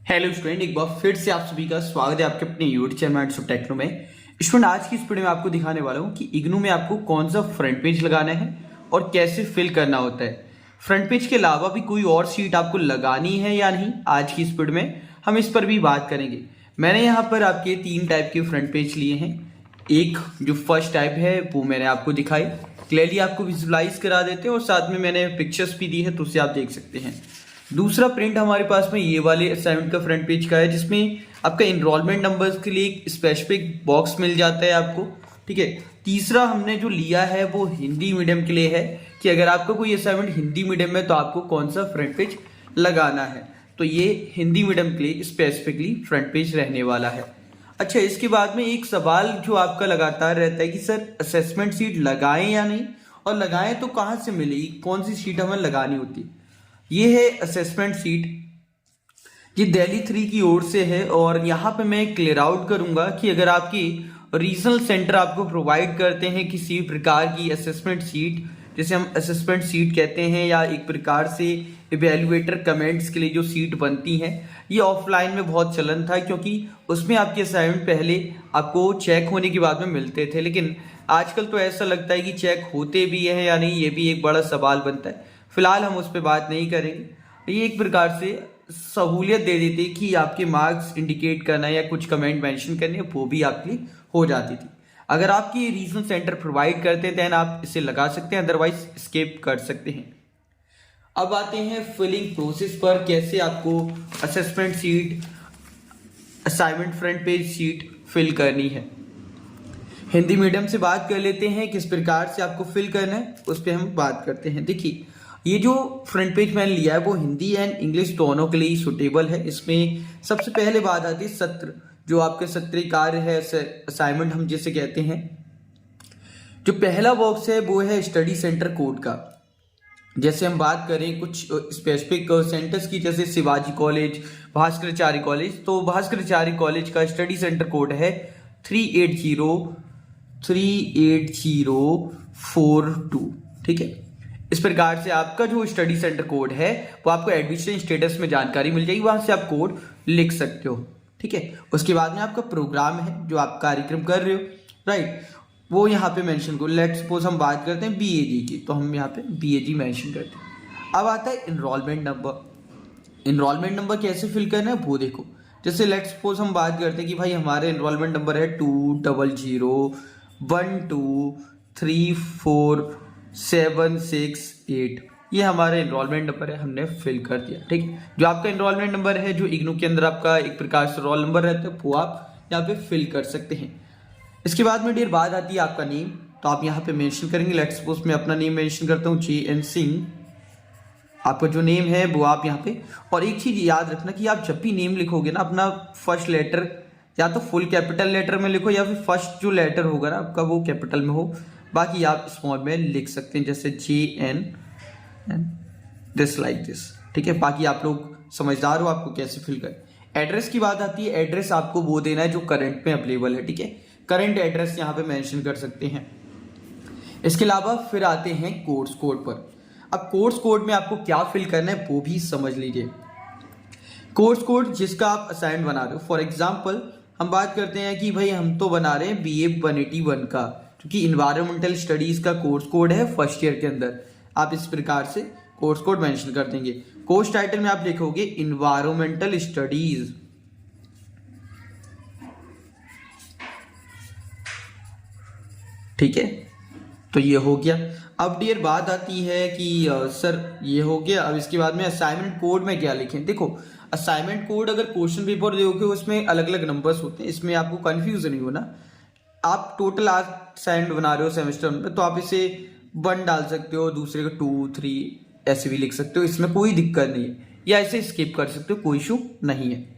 Hello student, एक बार फिर से आप सभी का स्वागत है आपके अपने YouTube channel Minds of Techno में। स्टूडेंट, आज की इस वीडियो में आपको दिखाने वाला हूं कि इग्नू में आपको कौन सा फ्रंट पेज लगाना है और कैसे फिल करना होता है। फ्रंट पेज के अलावा भी कोई और शीट आपको लगानी है या नहीं, आज की इस वीडियो में हम इस पर भी बात करेंगे। मैंने यहाँ पर आपके 3 टाइप के फ्रंट पेज लिए हैं। एक जो फर्स्ट टाइप है वो मैंने आपको दिखाई, क्लियरली आपको विजुलाइज करा देते हैं और साथ में मैंने पिक्चर्स भी दी है तो उसे आप देख सकते हैं। दूसरा प्रिंट हमारे पास में ये वाले असाइनमेंट का फ्रंट पेज का है, जिसमें आपका इनरोलमेंट नंबर्स के लिए एक स्पेसिफिक बॉक्स मिल जाता है आपको। ठीक है। तीसरा हमने जो लिया है वो हिंदी मीडियम के लिए है कि अगर आपका कोई असाइनमेंट हिंदी मीडियम में तो आपको कौन सा फ्रंट पेज लगाना है। तो ये हिंदी मीडियम के लिए स्पेसिफिकली फ्रंट पेज रहने वाला है। अच्छा, इसके बाद में एक सवाल जो आपका लगातार रहता है कि सर असेसमेंट शीट लगाएं या नहीं, और लगाएं तो कहाँ से मिलेगी, कौन सी शीट हमें लगानी होती है। ये है असेसमेंट सीट, ये दिल्ली 3 की ओर से है। और यहाँ पे मैं क्लियर आउट करूंगा कि अगर आपकी रीजनल सेंटर आपको प्रोवाइड करते हैं किसी प्रकार की असेसमेंट सीट, जिसे हम असेसमेंट सीट कहते हैं, या एक प्रकार से इवेल्युएटर कमेंट्स के लिए जो सीट बनती हैं, ये ऑफलाइन में बहुत चलन था क्योंकि उसमें आपके असाइनमेंट पहले आपको चेक होने के बाद में मिलते थे। लेकिन आजकल तो ऐसा लगता है कि चेक होते भी हैं या नहीं, ये भी एक बड़ा सवाल बनता है। फिलहाल हम उस पर बात नहीं करेंगे। ये एक प्रकार से सहूलियत दे देती कि आपके मार्क्स इंडिकेट करना या कुछ कमेंट मेंशन करने, वो भी आपके हो जाती थी। अगर आपकी रीजनल सेंटर प्रोवाइड करते हैं तो आप इसे लगा सकते हैं, अदरवाइज स्किप कर सकते हैं। अब आते हैं फिलिंग प्रोसेस पर, कैसे आपको assessment sheet, assignment front page sheet fill करनी है। हिंदी मीडियम से बात कर लेते हैं, किस प्रकार से आपको फिल करना है उस पर हम बात करते हैं। देखिए, ये जो फ्रंट पेज मैंने लिया है वो हिंदी एंड इंग्लिश दोनों के लिए सूटेबल है। इसमें सबसे पहले बात आती है सत्र, जो आपके सत्रीय कार्य है, असाइनमेंट हम जिसे कहते हैं। जो पहला बॉक्स है वो है स्टडी सेंटर कोड का। जैसे हम बात करें कुछ स्पेसिफिक सेंटर्स की, जैसे शिवाजी कॉलेज, भास्कराचार्य कॉलेज, तो भास्कराचार्य कॉलेज का स्टडी सेंटर कोड है 38042। ठीक है। इस प्रकार से आपका जो स्टडी सेंटर कोड है वो आपको एडमिशन स्टेटस में जानकारी मिल जाएगी, वहां से आप कोड लिख सकते हो। ठीक है। उसके बाद में आपका प्रोग्राम है जो आप कार्यक्रम कर रहे हो, राइट, वो यहाँ पे मेंशन करो। लेट सपोज हम बात करते हैं बीएजी की, तो हम यहाँ पे बीएजी मेंशन करते हैं। अब आता है इनरोलमेंट नंबर। इनरोलमेंट नंबर कैसे फिल करना है वो देखो। जैसे लेट सपोज हम बात करते हैं कि भाई हमारे इनरोलमेंट नंबर है 2001234768, ये हमारा इनरोलमेंट नंबर है, हमने फिल कर दिया। ठीक है। जो आपका इनरोलमेंट नंबर है, जो इग्नू के अंदर आपका एक प्रकार से रोल नंबर रहता है, वो आप यहाँ पे फिल कर सकते हैं। इसके बाद में डियर बात आती है आपका नेम, तो आप यहाँ पे मेंशन करेंगे। लेट सपोज मैं अपना नेम मेंशन करता हूँ JN सिंह। आपका जो नेम है वो आप यहाँ पे, और एक चीज याद रखना कि आप जब भी नेम लिखोगे ना, अपना फर्स्ट लेटर या तो फुल कैपिटल लेटर में लिखो, या फिर फर्स्ट जो लेटर होगा ना आपका वो कैपिटल में हो, बाकी आप स्मॉल में लिख सकते हैं, जैसे JN दिस लाइक दिस। ठीक है। बाकी आप लोग समझदार हो, आपको कैसे फिल करें। एड्रेस की बात आती है, एड्रेस आपको वो देना है जो करंट में अवेलेबल है। ठीक है। करंट एड्रेस यहाँ पे मेंशन कर सकते हैं। इसके अलावा फिर आते हैं कोर्स कोड पर। अब कोर्स कोड में आपको क्या फिल करना है वो भी समझ लीजिए। कोर्स कोड जिसका आप असाइनमेंट बना रहे हो, फॉर एग्जांपल हम बात करते हैं कि भाई हम तो बना रहे हैं BA 181 का, क्योंकि इन्वायरमेंटल स्टडीज का कोर्स कोड है फर्स्ट ईयर के अंदर। आप इस प्रकार से कोर्स कोड मेंशन कर देंगे। कोर्स टाइटल में आप लिखोगे इन्वायरमेंटल स्टडीज। ठीक है। तो ये हो गया। अब डियर बात आती है कि सर ये हो गया, अब इसके बाद में असाइनमेंट कोड में क्या लिखें। देखो, असाइनमेंट कोड अगर क्वेश्चन पेपर दोगे उसमें अलग अलग नंबर्स होते हैं, इसमें आपको कंफ्यूज नहीं होना। आप टोटल असाइनमेंट बना रहे हो सेमेस्टर में, तो आप इसे 1 डाल सकते हो, दूसरे को 2 3 ऐसे भी लिख सकते हो, इसमें कोई दिक्कत नहीं है, या ऐसे स्किप कर सकते हो, कोई इशू नहीं है।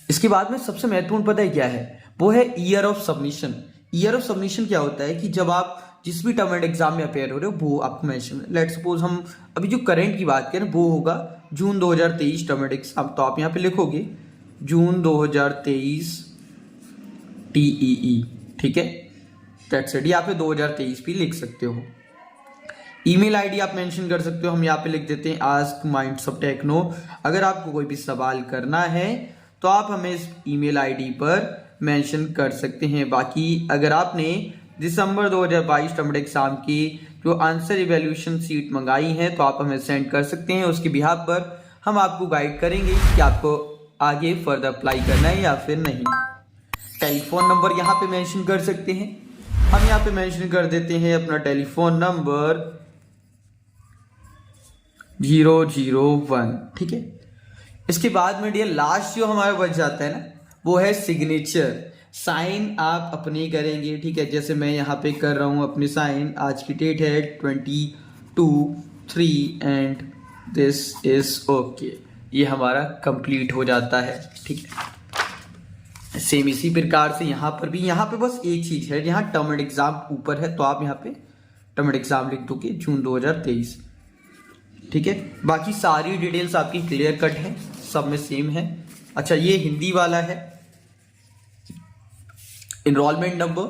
इसके बाद में सबसे महत्वपूर्ण पता है क्या है, वो है year of submission. Year of submission क्या होता है कि जब आप जिस भी टर्म एंड एग्जाम में अपेयर हो रहे हो वो आपको मेंशन। लेट सपोज हम अभी जो करंट की बात करें वो होगा जून 2023 टर्म एंड एग्जाम, तो आप यहाँ पे लिखोगे जून 2023 TEE। ठीक है। दैट्स इट, या फिर 2023 भी लिख सकते हो। ईमेल आईडी आप मेंशन कर सकते हो, हम यहाँ पे लिख देते हैं आस्क माइंड्स ऑफ टेक्नो। अगर आपको कोई भी सवाल करना है तो आप हमें इस ईमेल आईडी पर मेंशन कर सकते हैं। बाकी अगर आपने दिसंबर 2022 टर्म एग्जाम की जो आंसर इवैल्यूएशन सीट मंगाई है तो आप हमें सेंड कर सकते हैं। उसके बिहाफ पर हम आपको गाइड करेंगे कि आपको आगे फर्दर अप्लाई करना है या फिर नहीं। टेलीफोन नंबर यहाँ पे मेंशन कर सकते हैं, हम यहाँ पे मेंशन कर देते हैं अपना टेलीफोन नंबर 001, ठीक है। इसके बाद में डियर लास्ट जो हमारा बच जाता है ना वो है सिग्नेचर। साइन आप अपनी करेंगे, ठीक है। जैसे मैं यहाँ पे कर रहा हूँ अपनी साइन, आज की डेट है 22/3 एंड दिस इज ओके। ये हमारा कंप्लीट हो जाता है, ठीक है। सेम इसी प्रकार से यहाँ पर भी, यहाँ पे बस एक चीज है, यहाँ टर्म एंड एग्जाम ऊपर है तो आप यहाँ पे टर्म एंड एग्जाम लिख दोगे जून 2023, ठीक है। बाकी सारी डिटेल्स आपकी क्लियर कट है, सब में सेम है। अच्छा, ये हिंदी वाला है। इनरोलमेंट नंबर,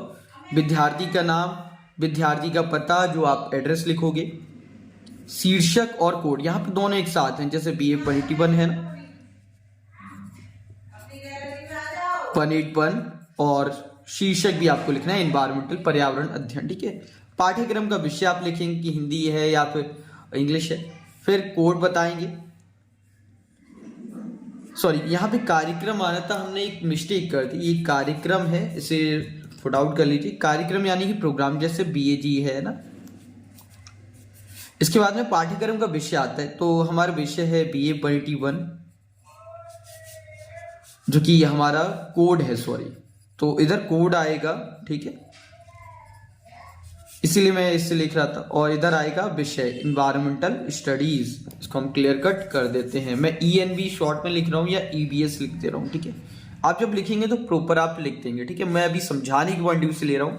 विद्यार्थी का नाम, विद्यार्थी का पता जो आप एड्रेस लिखोगे, शीर्षक और कोड यहाँ पे दोनों एक साथ हैं। जैसे BA 181 है ना, 181, और शीर्षक भी आपको लिखना है एनवायरमेंटल, पर्यावरण अध्ययन, ठीक है। पाठ्यक्रम का विषय आप लिखेंगे कि हिंदी है या फिर इंग्लिश है, फिर कोड बताएंगे। सॉरी, यहाँ पे कार्यक्रम आना था, हमने एक मिस्टेक कर दी। ये कार्यक्रम है, इसे फुट आउट कर लीजिए। कार्यक्रम यानी कि प्रोग्राम, जैसे BAG है ना। इसके बाद में पाठ्यक्रम का विषय आता है, तो हमारा विषय है BA 181 जो कि हमारा कोड है, सॉरी, तो इधर कोड आएगा, ठीक है, इसीलिए मैं इससे लिख रहा था। और इधर आएगा विषय इन्वायरमेंटल स्टडीज, इसको हम क्लियर कट कर देते हैं। मैं ENV शॉर्ट में लिख रहा हूँ या EBS लिख दे रहा हूँ, ठीक है। आप जब लिखेंगे तो प्रॉपर आप लिख देंगे, ठीक है। मैं अभी समझाने के पॉइंट ऑफ व्यू से ले रहा हूँ।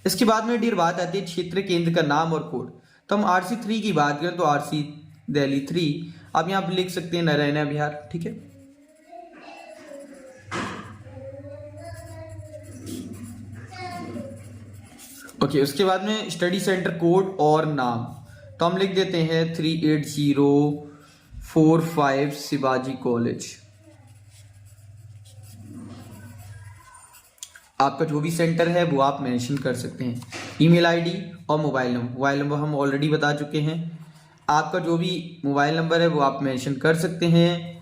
इसके बाद में डियर बात आती है क्षेत्र केंद्र का नाम और कोड। तो हम RC 3 की बात करें तो RC दिल्ली 3 आप यहाँ पे लिख सकते हैं, नारायणा बिहार, ठीक है। ओके, उसके बाद में स्टडी सेंटर कोड और नाम, तो हम लिख देते हैं 38045 शिवाजी कॉलेज। आपका जो भी सेंटर है वो आप मेंशन कर सकते हैं। ईमेल आईडी और मोबाइल नंबर, मोबाइल नंबर हम ऑलरेडी बता चुके हैं। आपका जो भी मोबाइल नंबर है वो आप मेंशन कर सकते हैं।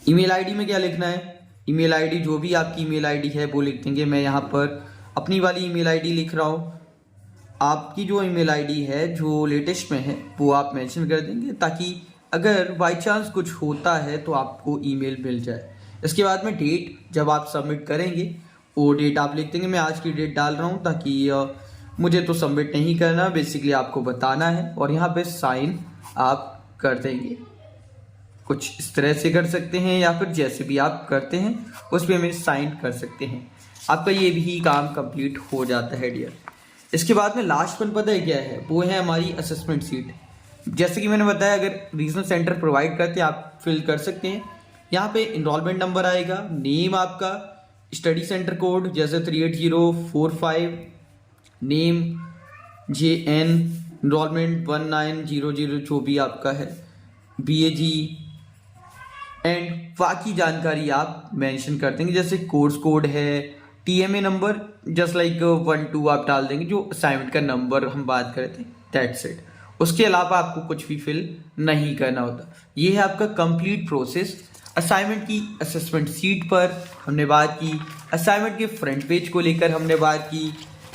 ईमेल आईडी में क्या लिखना है, ईमेल आईडी जो भी आपकी ईमेल आईडी है वो लिख देंगे। मैं यहाँ पर अपनी वाली ईमेल आईडी लिख रहा हूँ, आपकी जो ईमेल आईडी है जो लेटेस्ट में है वो आप मेंशन कर देंगे, ताकि अगर बाय चांस कुछ होता है तो आपको ईमेल मिल जाए। इसके बाद में डेट जब आप सबमिट करेंगे वो डेट आप लिख देंगे। मैं आज की डेट डाल रहा हूँ ताकि मुझे तो सबमिट नहीं करना, बेसिकली आपको बताना है। और यहाँ पे साइन आप कर देंगे, कुछ इस तरह से कर सकते हैं या फिर जैसे भी आप करते हैं उस पर हमें साइन कर सकते हैं। आपका ये भी काम कंप्लीट हो जाता है डियर। इसके बाद में लास्ट वन पता है क्या है, वो है हमारी असेसमेंट सीट। जैसे कि मैंने बताया, अगर रीजनल सेंटर प्रोवाइड करते हैं आप फिल कर सकते हैं। यहाँ पे इनरोलमेंट नंबर आएगा, नेम आपका, स्टडी सेंटर कोड जैसे 38045, नेम JN, इनरोलमेंट 1900 जो भी आपका है, BAG, एंड बाकी जानकारी आप मेंशन कर देंगे। जैसे कोर्स कोड है, TMA नंबर जस्ट लाइक 1 2 आप डाल देंगे, जो असाइनमेंट का नंबर हम बात कर रहे थे, दैट्स इट। उसके अलावा आपको कुछ भी फिल नहीं करना होता। ये है आपका कंप्लीट प्रोसेस। असाइनमेंट की असेसमेंट सीट पर हमने बात की, असाइनमेंट के फ्रंट पेज को लेकर हमने बात की,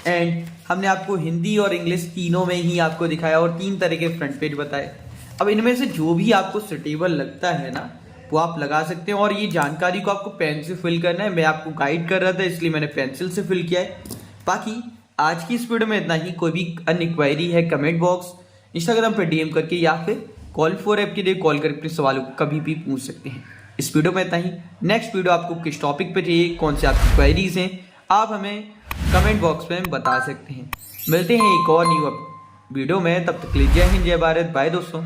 एंड हमने आपको हिंदी और इंग्लिश तीनों में ही आपको दिखाया और 3 तरह के फ्रंट पेज बताए। अब इनमें से जो भी आपको सुटेबल लगता है ना वो आप लगा सकते हैं। और ये जानकारी को आपको पेन से फिल करना है, मैं आपको गाइड कर रहा था इसलिए मैंने पेंसिल से फिल किया है। बाकी आज की इस वीडियो में इतना ही। कोई भी अन्य क्वेरी है कमेंट बॉक्स, इंस्टाग्राम पर DM करके या फिर कॉल फॉर ऐप के लिए कॉल करके अपने सवालों को कभी भी पूछ सकते हैं। इस वीडियो में इतना ही। नेक्स्ट वीडियो आपको किस टॉपिक पे चाहिए, कौन से आपकी क्वेरीज हैं, आप हमें कमेंट बॉक्स में बता सकते हैं। मिलते हैं एक और न्यू वीडियो में, तब तक के लिए जय हिंद जय भारत, बाय दोस्तों।